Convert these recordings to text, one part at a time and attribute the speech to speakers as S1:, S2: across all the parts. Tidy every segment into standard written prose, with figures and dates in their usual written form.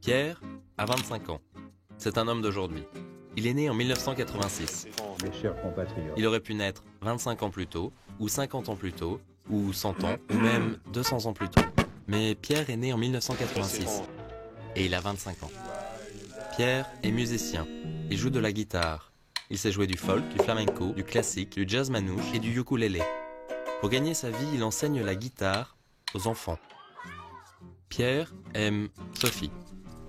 S1: Pierre a 25 ans. C'est un homme d'aujourd'hui. Il est né en 1986.
S2: Mes chers compatriotes.
S1: Il aurait pu naître 25 ans plus tôt, ou 50 ans plus tôt, ou 100 ans, ou même 200 ans plus tôt. Mais Pierre est né en 1986. Et il a 25 ans. Pierre est musicien. Il joue de la guitare. Il sait jouer du folk, du flamenco, du classique, du jazz manouche et du ukulélé. Pour gagner sa vie, il enseigne la guitare aux enfants. Pierre aime Sophie.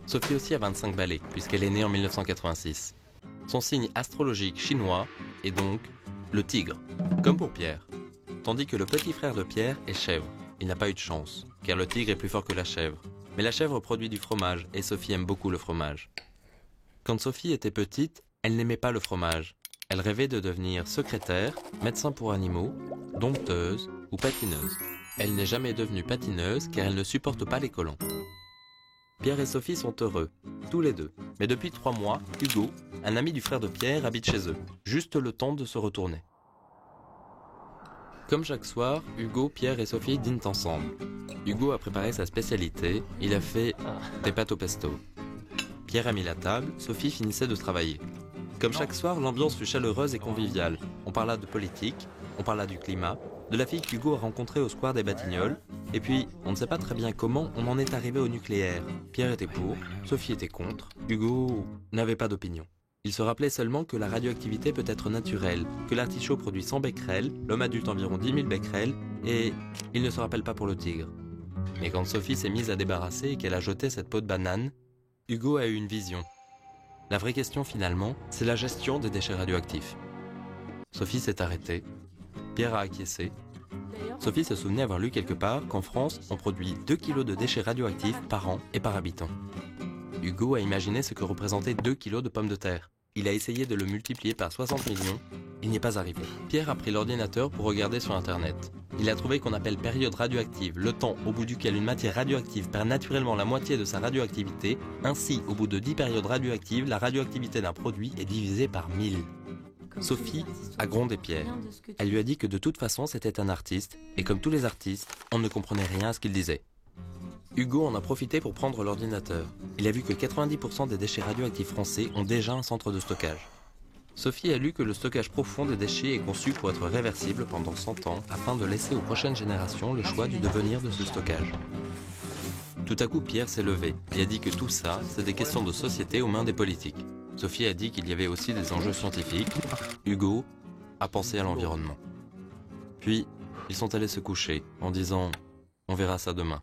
S1: Sophie aussi a 25 balais, puisqu'elle est née en 1986. Son signe astrologique chinois est donc le tigre, comme pour Pierre. Tandis que le petit frère de Pierre est chèvre. Il n'a pas eu de chance, car le tigre est plus fort que la chèvre. Mais la chèvre produit du fromage, et Sophie aime beaucoup le fromage. Quand Sophie était petite, elle n'aimait pas le fromage. Elle rêvait de devenir secrétaire, médecin pour animaux, dompteuse ou patineuse. Elle n'est jamais devenue patineuse car elle ne supporte pas les collants. Pierre et Sophie sont heureux, tous les deux. Mais depuis 3 mois, Hugo, un ami du frère de Pierre, habite chez eux. Juste le temps de se retourner. Comme chaque soir, Hugo, Pierre et Sophie dînent ensemble. Hugo a préparé sa spécialité, il a fait des pâtes au pesto. Pierre a mis la table, Sophie finissait de travailler. Comme chaque soir, l'ambiance fut chaleureuse et conviviale. On parla de politique, on parla du climat, de la fille qu'Hugo a rencontrée au square des Batignolles, et puis, on ne sait pas très bien comment on en est arrivé au nucléaire. Pierre était pour, Sophie était contre, Hugo n'avait pas d'opinion. Il se rappelait seulement que la radioactivité peut être naturelle, que l'artichaut produit 100 becquerels, l'homme adulte environ 10 000 becquerels, et il ne se rappelle pas pour le tigre. Mais quand Sophie s'est mise à débarrasser et qu'elle a jeté cette peau de banane, Hugo a eu une vision. La vraie question finalement, c'est la gestion des déchets radioactifs. Sophie s'est arrêtée, Pierre a acquiescé. Sophie se souvenait avoir lu quelque part qu'en France, on produit 2 kilos de déchets radioactifs par an et par habitant. Hugo a imaginé ce que représentaient 2 kilos de pommes de terre. Il a essayé de le multiplier par 60 millions, il n'y est pas arrivé. Pierre a pris l'ordinateur pour regarder sur Internet. Il a trouvé qu'on appelle période radioactive le temps au bout duquel une matière radioactive perd naturellement la moitié de sa radioactivité. Ainsi, au bout de 10 périodes radioactives, la radioactivité d'un produit est divisée par 1000. Sophie a grondé Pierre. Elle lui a dit que de toute façon c'était un artiste, et comme tous les artistes, on ne comprenait rien à ce qu'il disait. Hugo en a profité pour prendre l'ordinateur. Il a vu que 90% des déchets radioactifs français ont déjà un centre de stockage. Sophie a lu que le stockage profond des déchets est conçu pour être réversible pendant 100 ans afin de laisser aux prochaines générations le choix du devenir de ce stockage. Tout à coup, Pierre s'est levé et a dit que tout ça, c'est des questions de société aux mains des politiques. Sophie a dit qu'il y avait aussi des enjeux scientifiques. Hugo a pensé à l'environnement. Puis, ils sont allés se coucher en disant « On verra ça demain ».